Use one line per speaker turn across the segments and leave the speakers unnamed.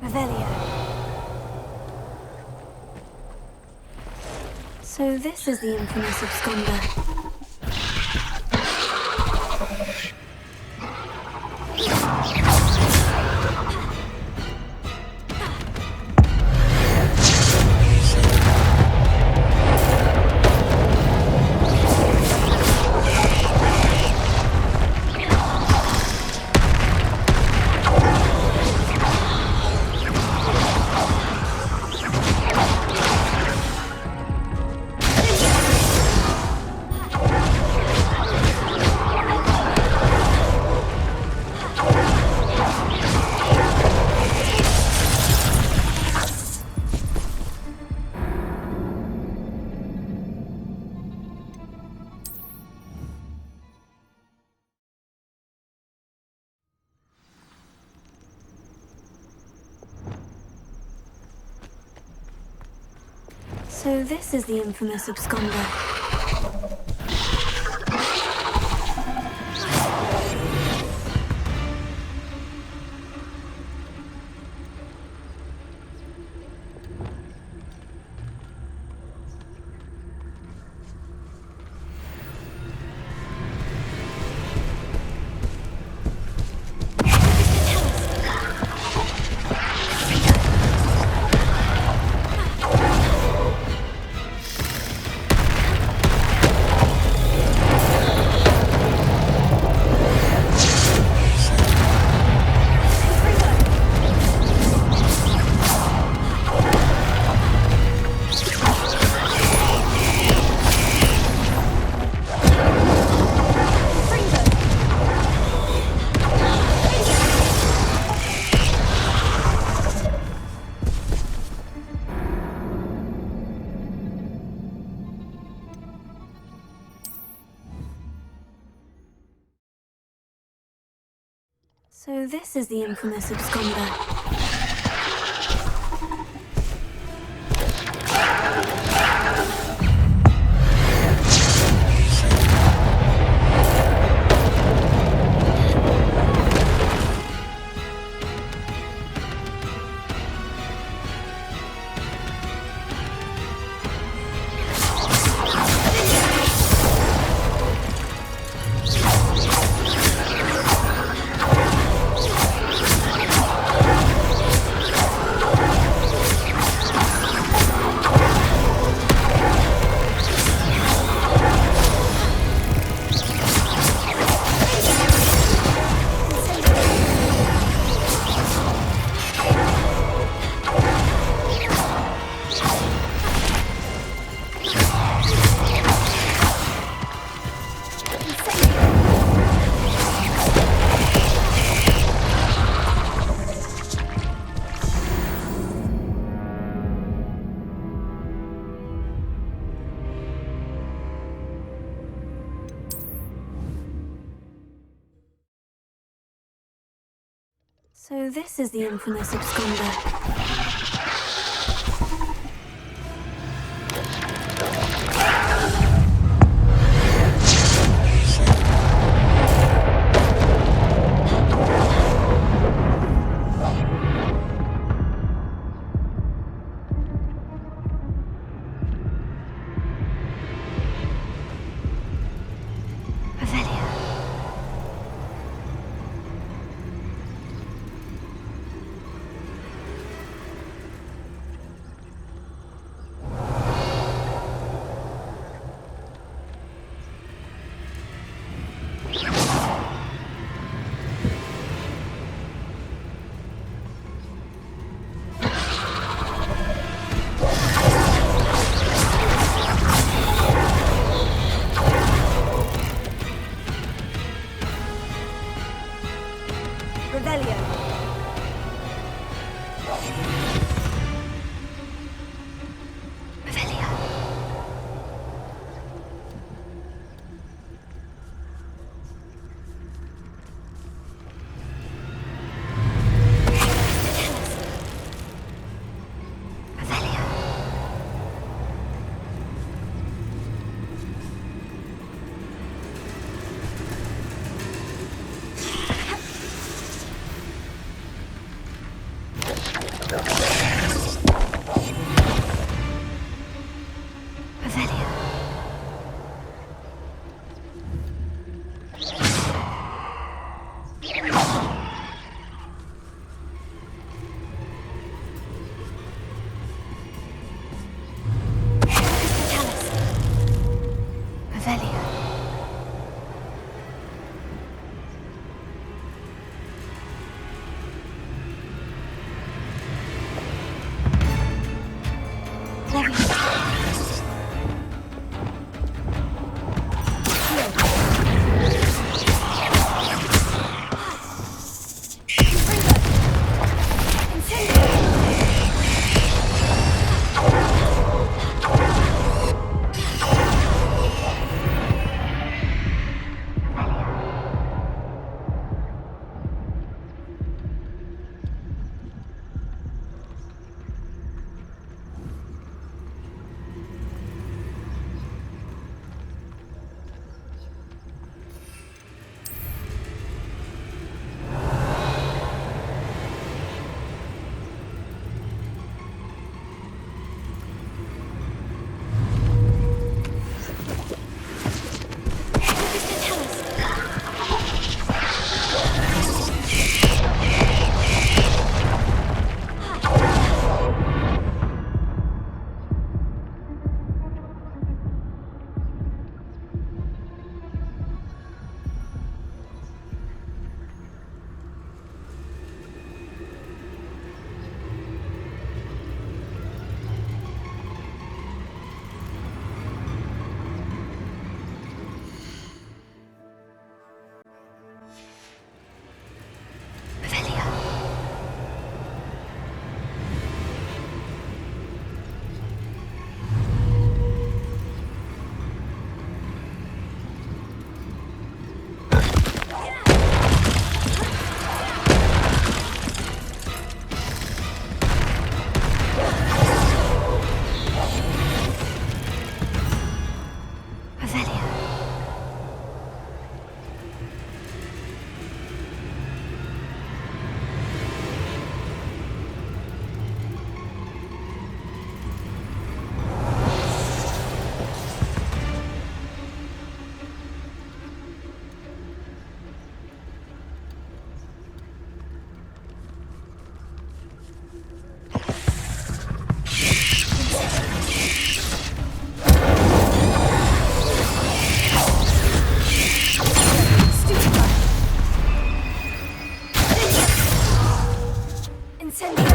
Revelio. So this is the infamous absconder. So this is the infamous absconder. So this is the infamous absconder. So this is the infamous absconder. Incendio!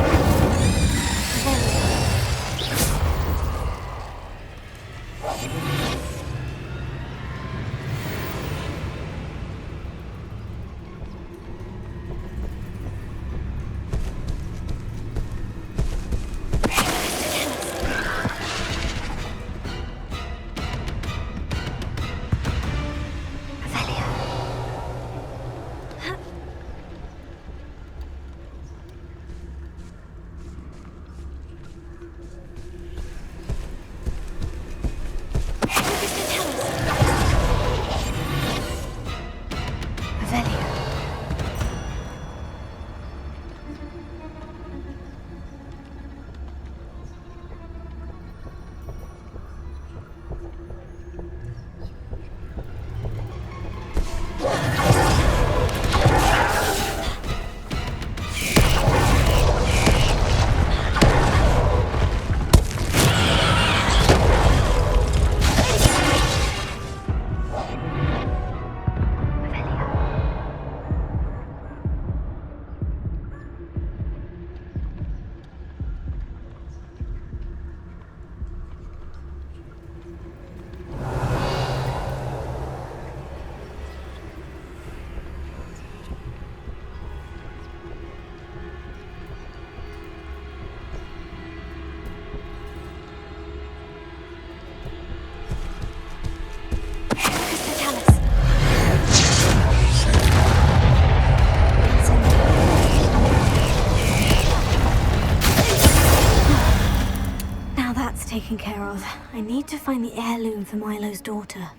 Taken care of. I need to find the heirloom for Milo's daughter.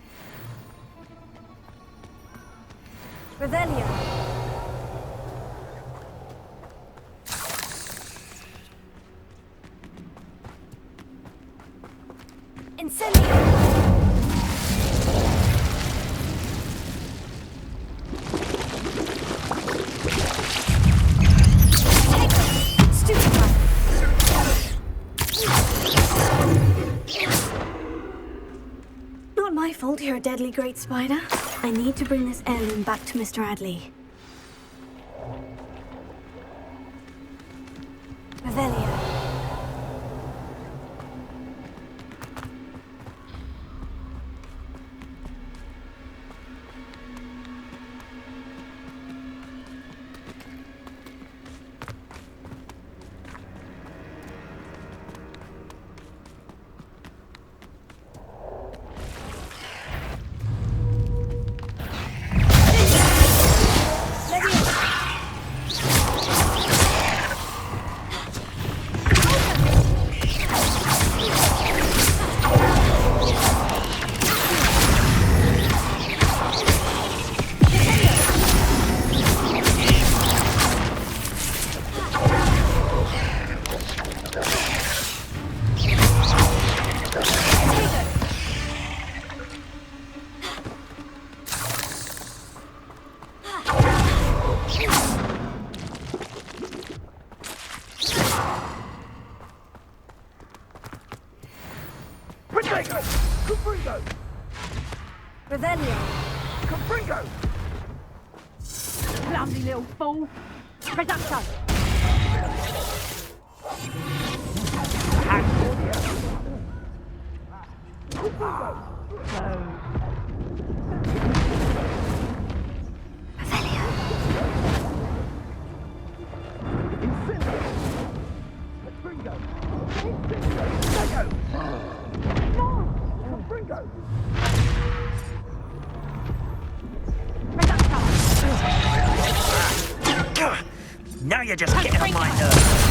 Revelio. Incendio. Fault you're a deadly great spider. I need to bring this heirloom back to Mr. Adley. Revelio. Revelio.
Confringo! Clumsy little fool. Reducto.
Now you're just getting on my nerves.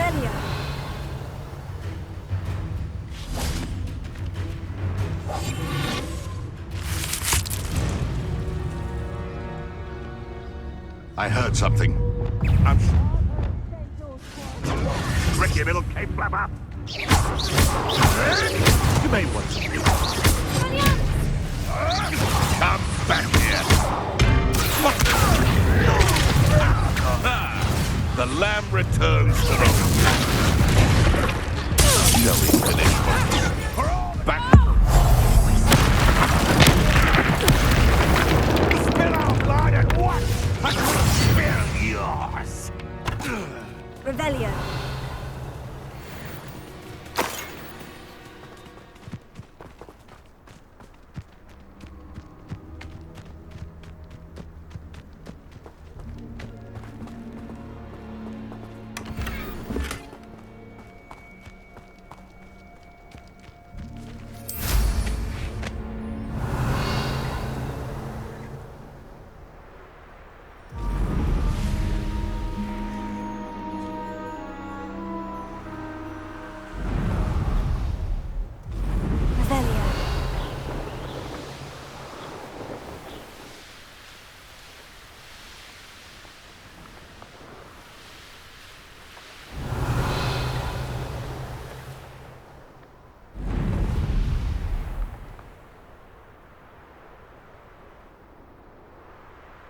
Revelio.
I heard something. I'm... Tricky little cave flapper. You may want to... Come back here. The lamb returns to the... Shall we finish? Back... Spill out blood and what? I will spill yours.
Revelio.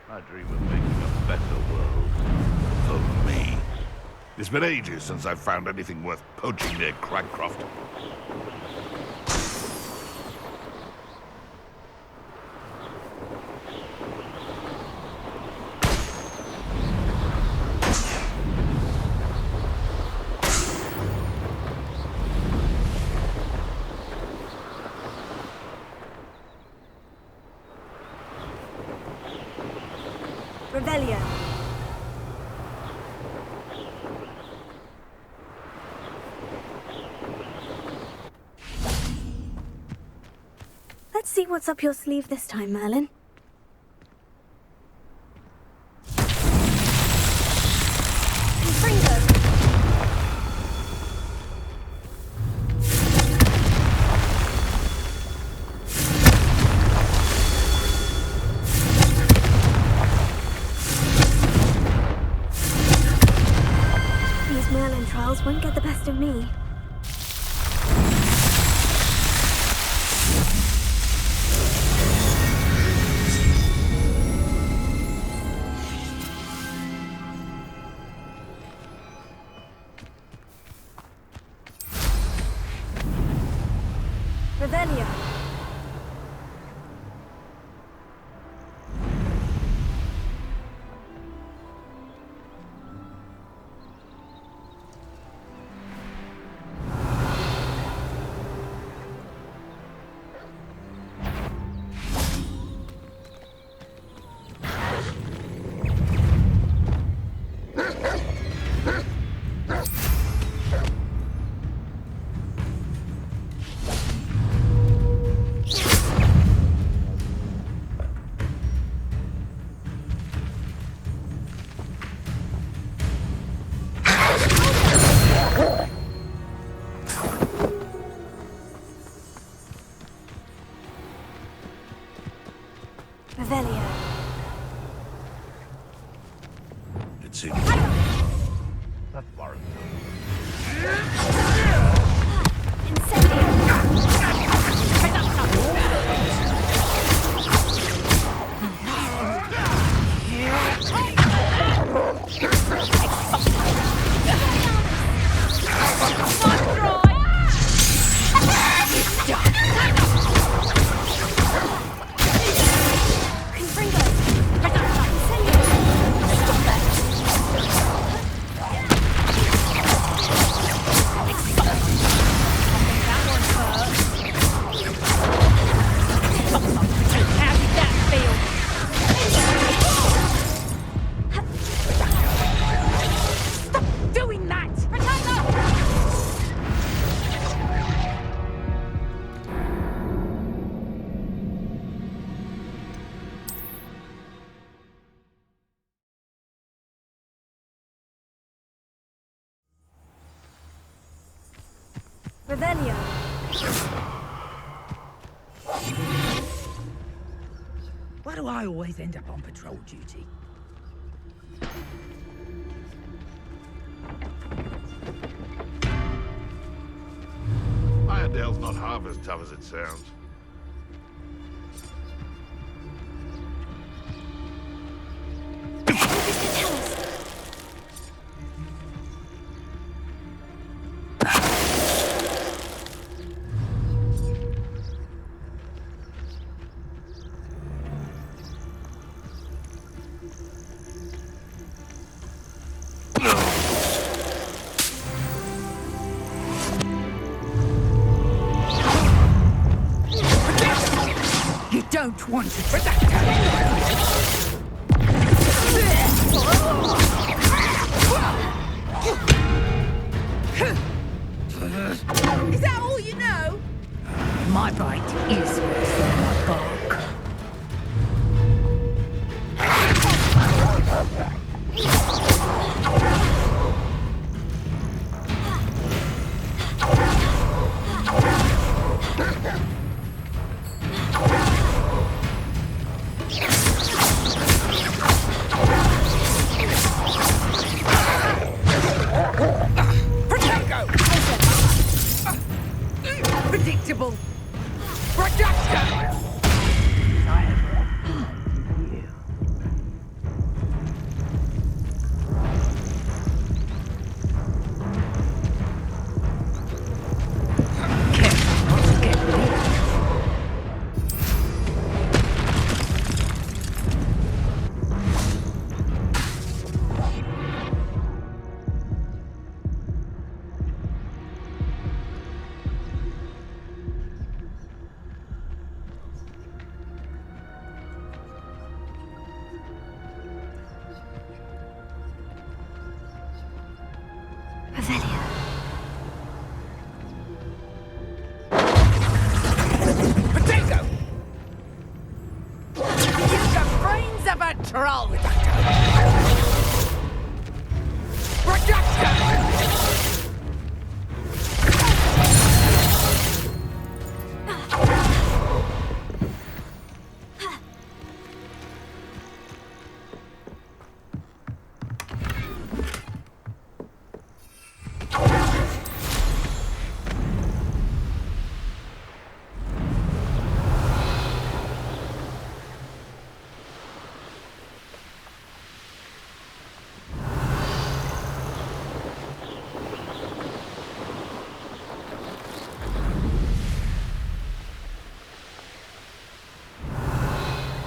I dream of making a better world. For me. It's been ages since I've found anything worth poaching near Cragcroft.
Revelio. Let's see what's up your sleeve this time, Merlin. Confringo. These Merlin trials won't get the best of me. Revelio. Revelio.
It seems... That's Warren.
Revelio.
Why do I always end up on patrol duty?
Iredale's not half as tough as it sounds.
What does it tell us?
You don't want to protect her! Is that all you know? My bite is worse than my bark. Predictable. Reduction! Careful not to get lit.
Revelio.
Potato! Use the brains of a troll, Reduction!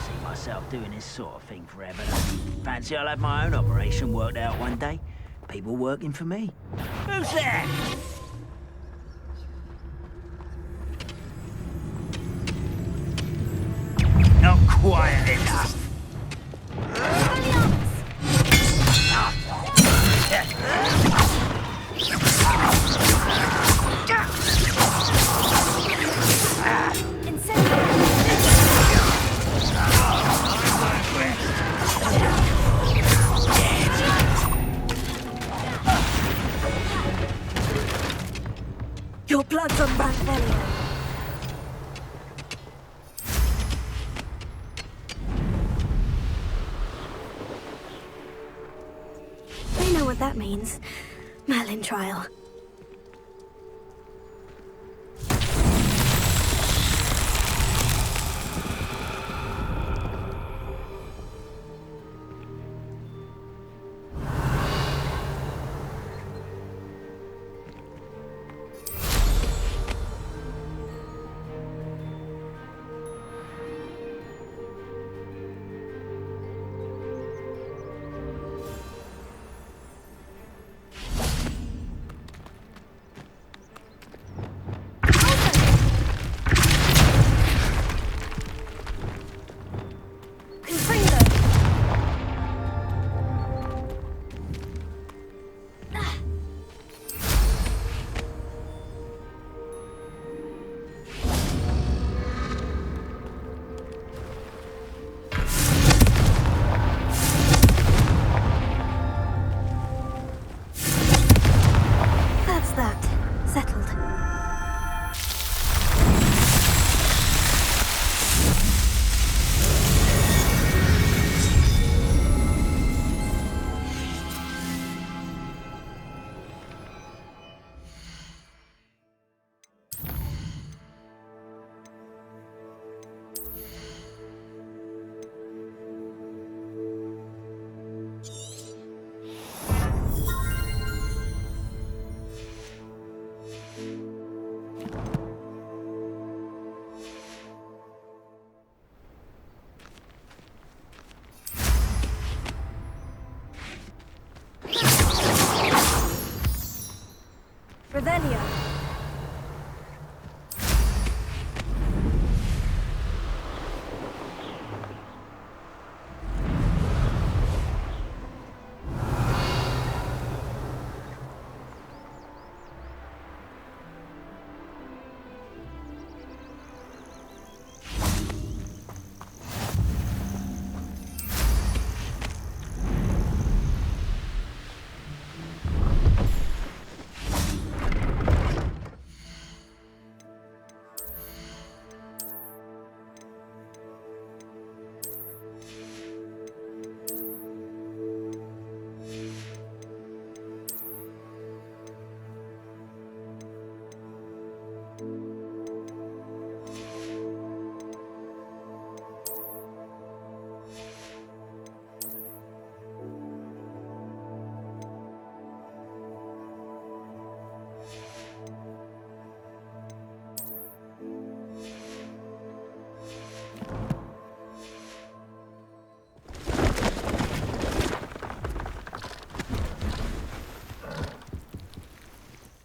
See myself doing this sort of thing forever. Fancy I'll have my own operation worked out one day. People working for me. Who's that? Not quiet enough.
Your blood's on Revelio. They know what that means. Merlin trial. Revelio.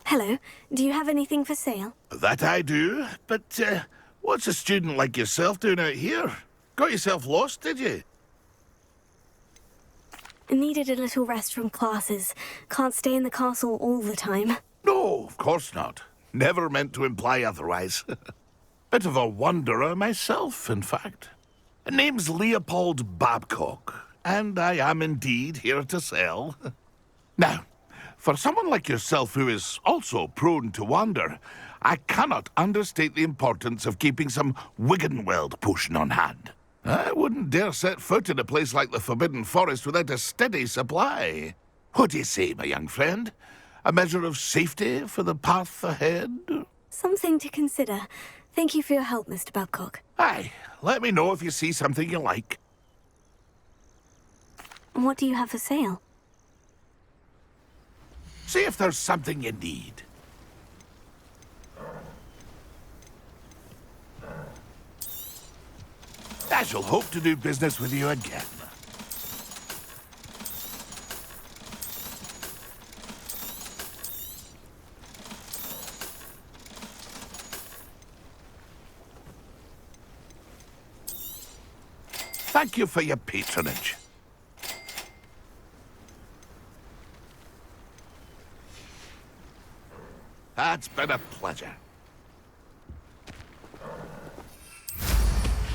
Hello. Do you have anything for sale?
That I do, but what's a student like yourself doing out here? Got yourself lost, did you?
Needed a little rest from classes. Can't stay in the castle all the time.
No, of course not. Never meant to imply otherwise. Bit of a wanderer myself, in fact. Name's Leopold Babcock, and I am indeed here to sell. Now, for someone like yourself who is also prone to wander, I cannot understate the importance of keeping some Wiggenweld potion on hand. I wouldn't dare set foot in a place like the Forbidden Forest without a steady supply. What do you say, my young friend? A measure of safety for the path ahead?
Something to consider. Thank you for your help, Mr. Babcock.
Aye, let me know if you see something you like.
What do you have for sale?
See if there's something you need. I shall hope to do business with you again. Thank you for your patronage. That's been a pleasure.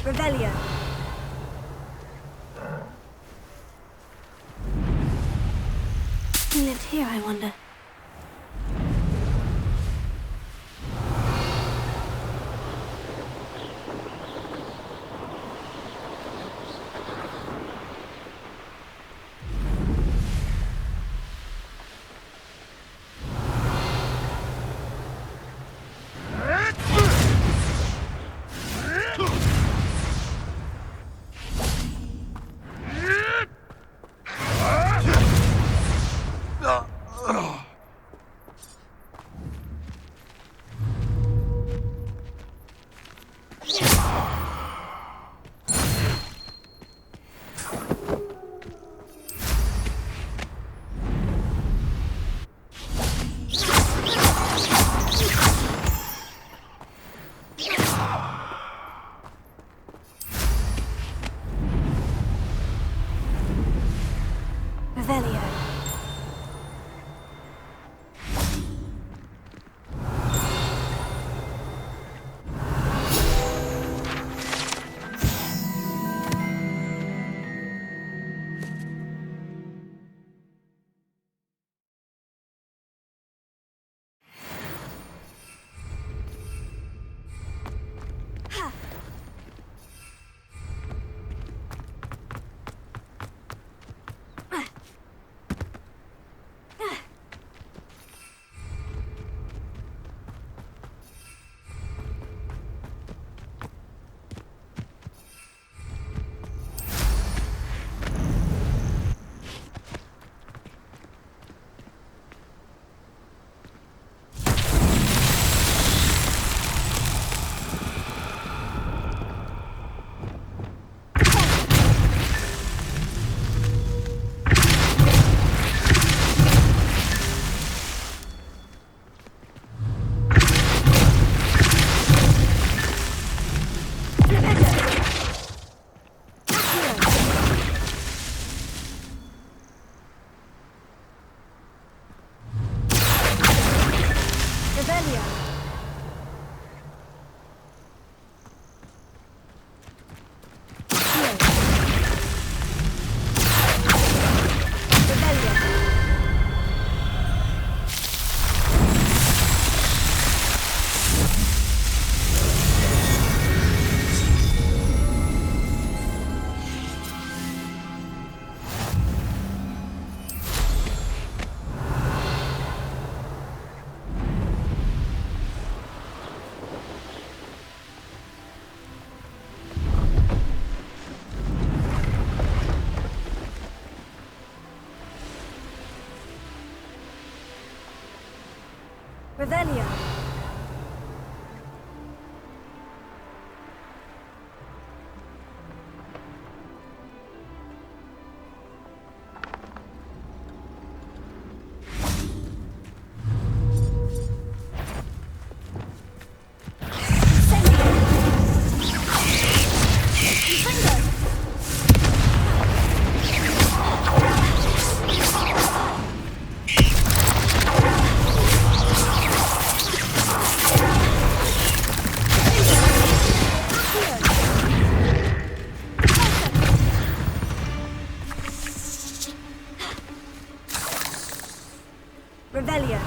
Revelio. He lived here, I wonder. Revelio. Revelio. Revelio.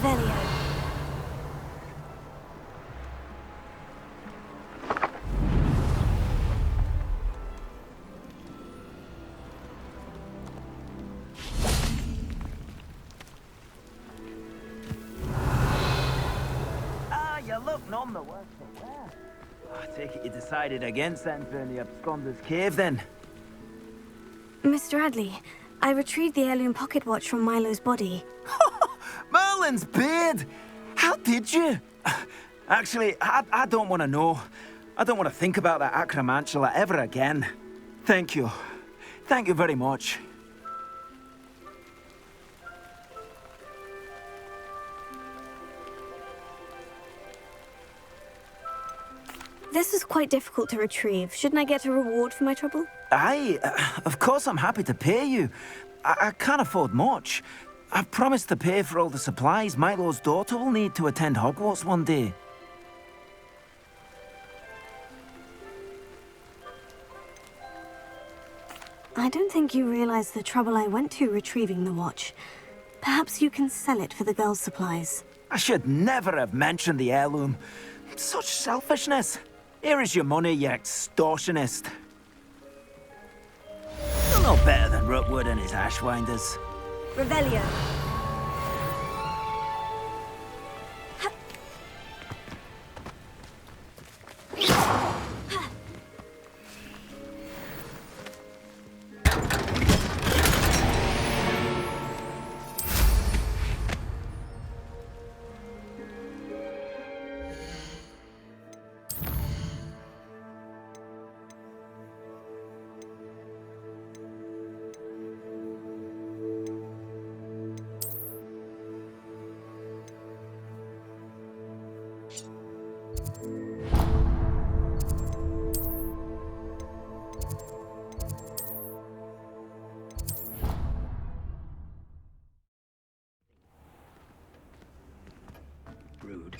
Revelio.
Ah, you look none the worse for wear. I take it you decided against entering the Absconder's cave, then?
Mr. Radley, I retrieved the heirloom pocket watch from Milo's body.
Merlin's beard! How did you? Actually, I don't want to know. I don't want to think about that acromantula ever again. Thank you. Thank you very much.
This was quite difficult to retrieve. Shouldn't I get a reward for my trouble?
Aye, of course I'm happy to pay you. I can't afford much. I've promised to pay for all the supplies Milo's daughter will need to attend Hogwarts one day.
I don't think you realize the trouble I went to retrieving the watch. Perhaps you can sell it for the girls' supplies.
I should never have mentioned the heirloom. Such selfishness. Here is your money, you extortionist. You're no better than Rookwood and his ashwinders.
Revelio.
Rude.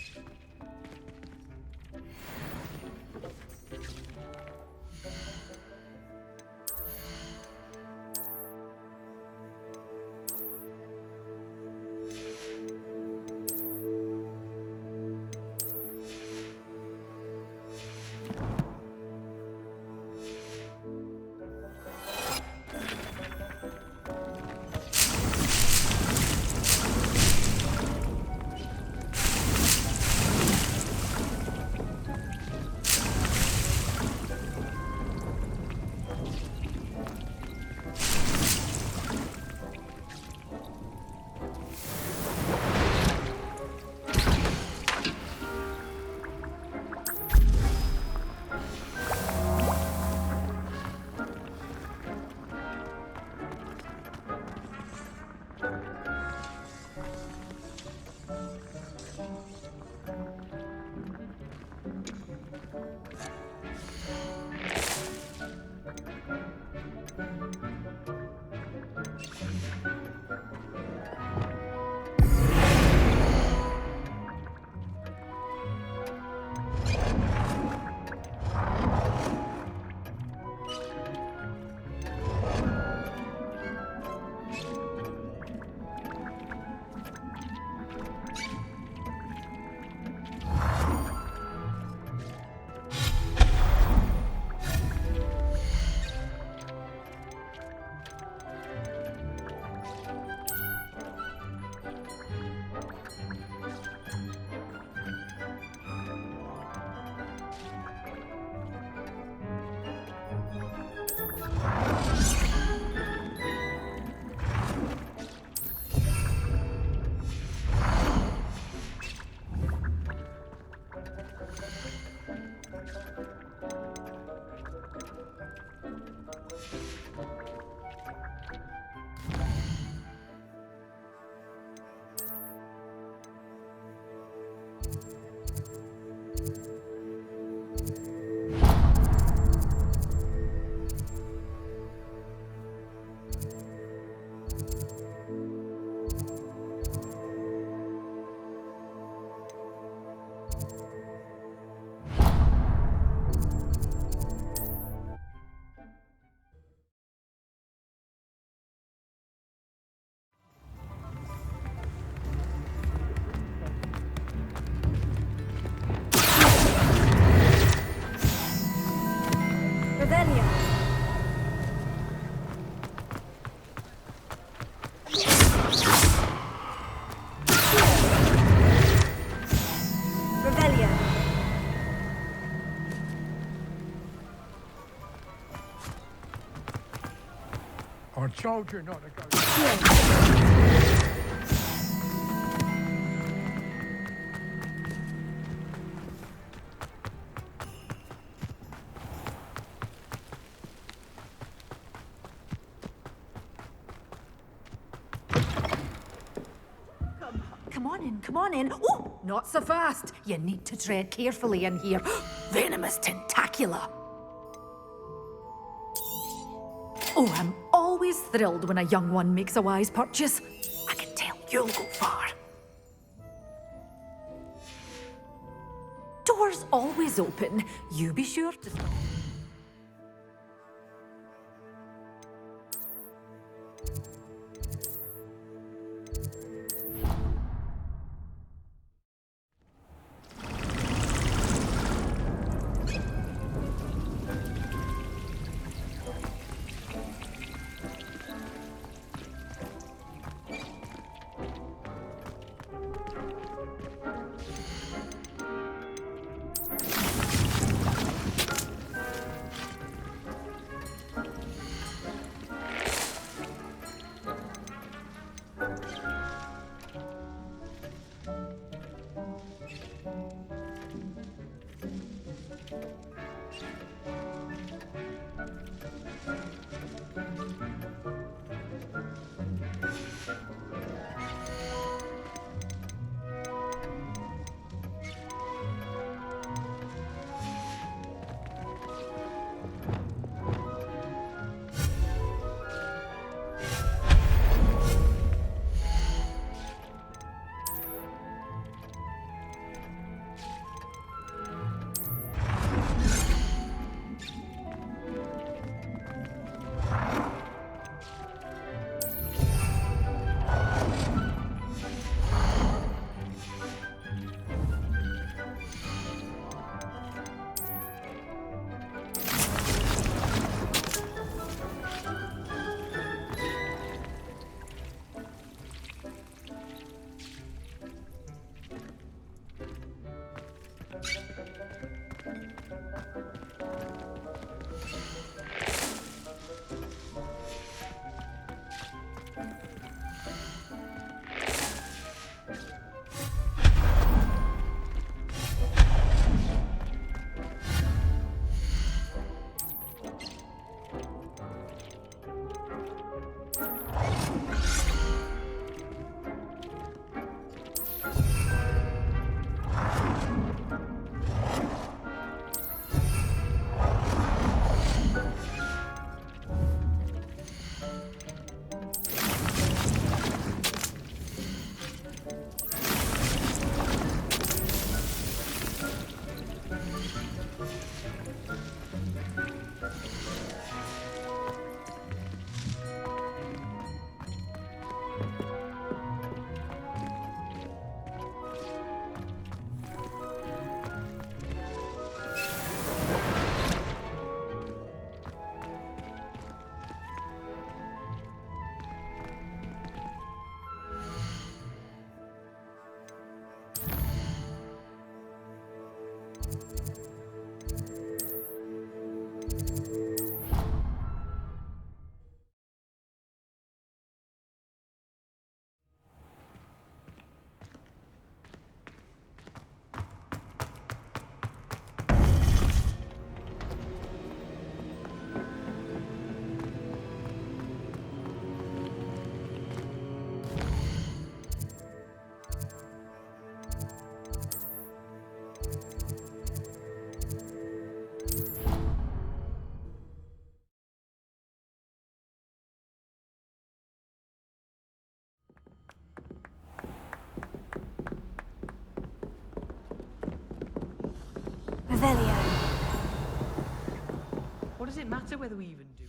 Revelio. Revelio.
I told you not to go.
Come on in, come on in. Oh, not so fast. You need to tread carefully in here. Venomous tentacula. Oh, I'm always thrilled when a young one makes a wise purchase. I can tell you'll go far. Doors always open. You be sure to...
it matter whether we even do?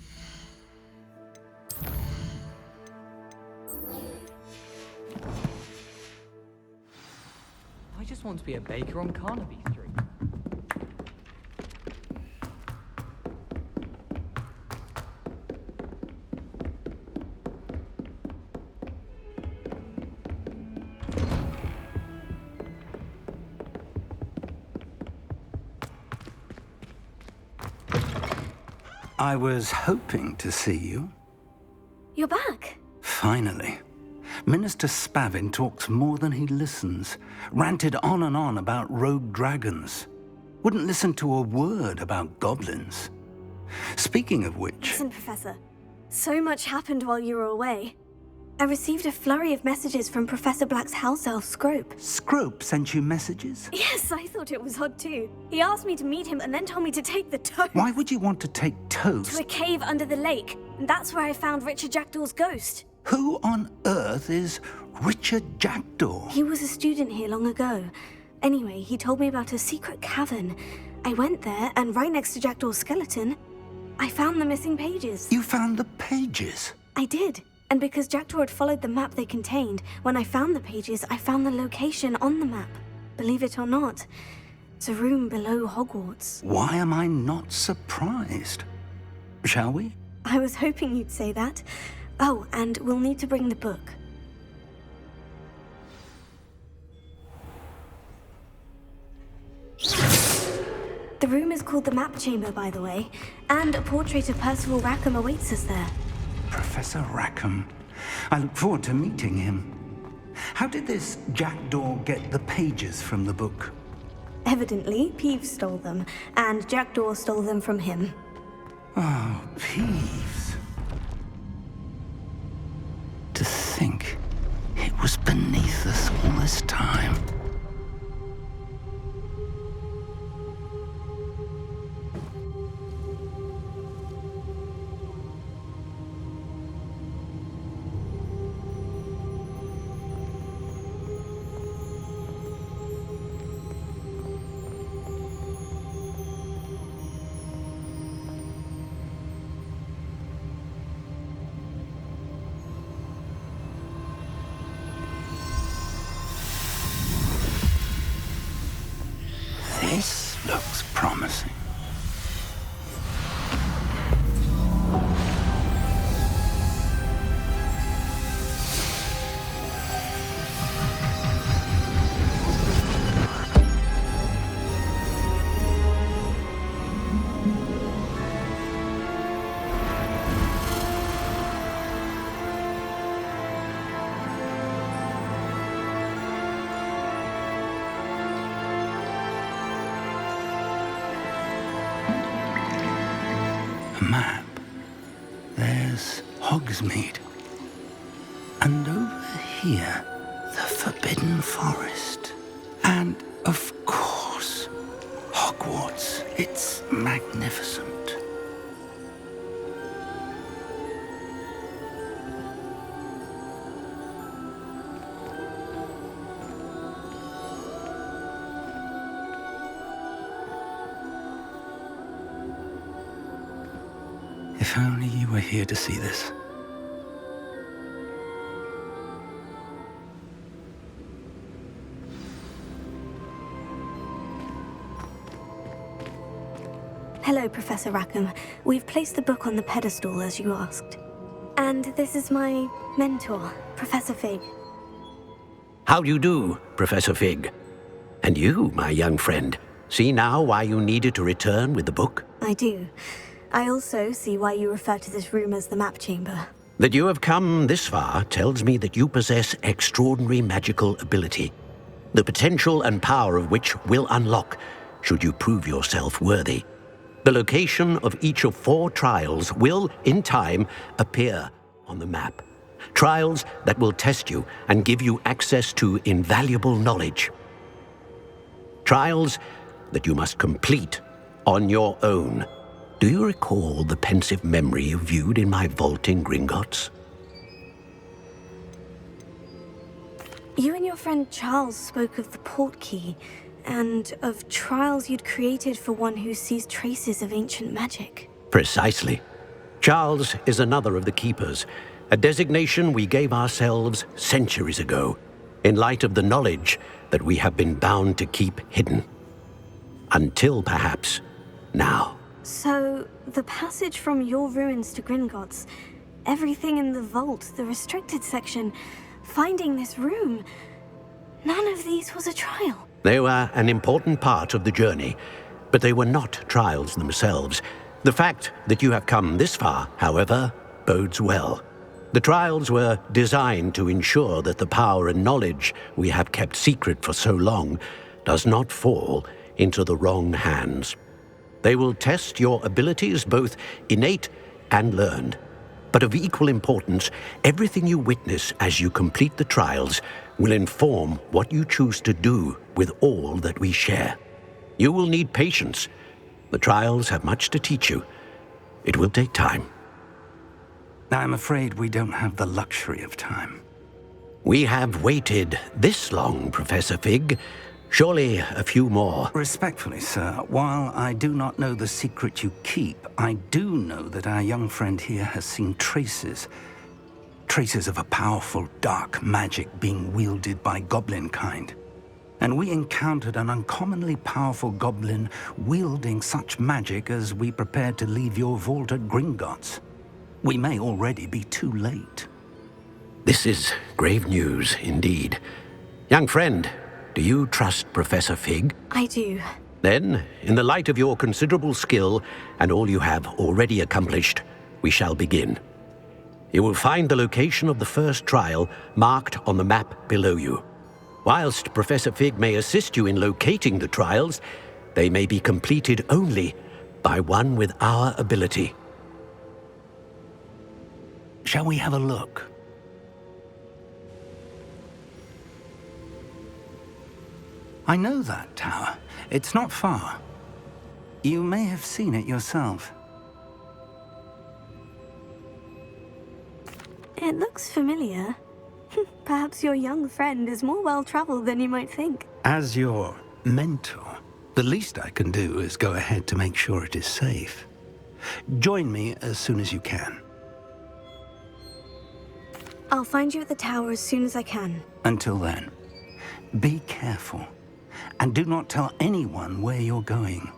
I just want to be a baker on Carnaby Street.
I was hoping to see you.
You're back.
Finally. Minister Spavin talks more than he listens. Ranted on and on about rogue dragons. Wouldn't listen to a word about goblins. Speaking of which...
Listen, Professor. So much happened while you were away. I received a flurry of messages from Professor Black's house elf, Scrope.
Scrope sent you messages?
Yes, I thought it was odd too. He asked me to meet him and then told me to take the toad.
Why would you want to take toads?
To a cave under the lake. And that's where I found Richard Jackdaw's ghost.
Who on earth is Richard Jackdaw?
He was a student here long ago. Anyway, he told me about a secret cavern. I went there, and right next to Jackdaw's skeleton, I found the missing pages.
You found the pages?
I did. And because Jackdaw had followed the map they contained, when I found the pages, I found the location on the map. Believe it or not, it's a room below Hogwarts.
Why am I not surprised? Shall we?
I was hoping you'd say that. Oh, and we'll need to bring the book. The room is called the Map Chamber, by the way, and a portrait of Percival Rackham awaits us there.
Professor Rackham. I look forward to meeting him. How did this Jackdaw get the pages from the book?
Evidently, Peeves stole them, and Jackdaw stole them from him.
Oh, Peeves. To think it was beneath us all this time. This looks promising. Map. There's Hogsmeade. And over here, the Forbidden Forest. And, of course, Hogwarts. It's magnificent. If only you were here to see this.
Hello, Professor Rackham. We've placed the book on the pedestal, as you asked. And this is my mentor, Professor Fig.
How do you do, Professor Fig? And you, my young friend, see now why you needed to return with the book?
I do. I also see why you refer to this room as the Map Chamber.
That you have come this far tells me that you possess extraordinary magical ability, the potential and power of which will unlock should you prove yourself worthy. The location of each of 4 trials will, in time, appear on the map. Trials that will test you and give you access to invaluable knowledge. Trials that you must complete on your own. Do you recall the pensive memory you viewed in my vault in Gringotts?
You and your friend Charles spoke of the portkey, and of trials you'd created for one who sees traces of ancient magic.
Precisely. Charles is another of the Keepers, a designation we gave ourselves centuries ago, in light of the knowledge that we have been bound to keep hidden. Until, perhaps, now.
So, the passage from your ruins to Gringotts, everything in the vault, the restricted section, finding this room, none of these was a trial.
They were an important part of the journey, but they were not trials themselves. The fact that you have come this far, however, bodes well. The trials were designed to ensure that the power and knowledge we have kept secret for so long does not fall into the wrong hands. They will test your abilities, both innate and learned. But of equal importance, everything you witness as you complete the trials will inform what you choose to do with all that we share. You will need patience. The trials have much to teach you. It will take time.
I'm afraid we don't have the luxury of time.
We have waited this long, Professor Fig. Surely a few more.
Respectfully, sir, while I do not know the secret you keep, I do know that our young friend here has seen traces of a powerful dark magic being wielded by goblin kind. And we encountered an uncommonly powerful goblin wielding such magic as we prepared to leave your vault at Gringotts. We may already be too late.
This is grave news indeed. Young friend, do you trust Professor Fig?
I do.
Then, in the light of your considerable skill and all you have already accomplished, we shall begin. You will find the location of the first trial marked on the map below you. Whilst Professor Fig may assist you in locating the trials, they may be completed only by one with our ability.
Shall we have a look? I know that tower. It's not far. You may have seen it yourself.
It looks familiar. Perhaps your young friend is more well-traveled than you might think.
As your mentor, the least I can do is go ahead to make sure it is safe. Join me as soon as you can.
I'll find you at the tower as soon as I can.
Until then, be careful. And do not tell anyone where you're going.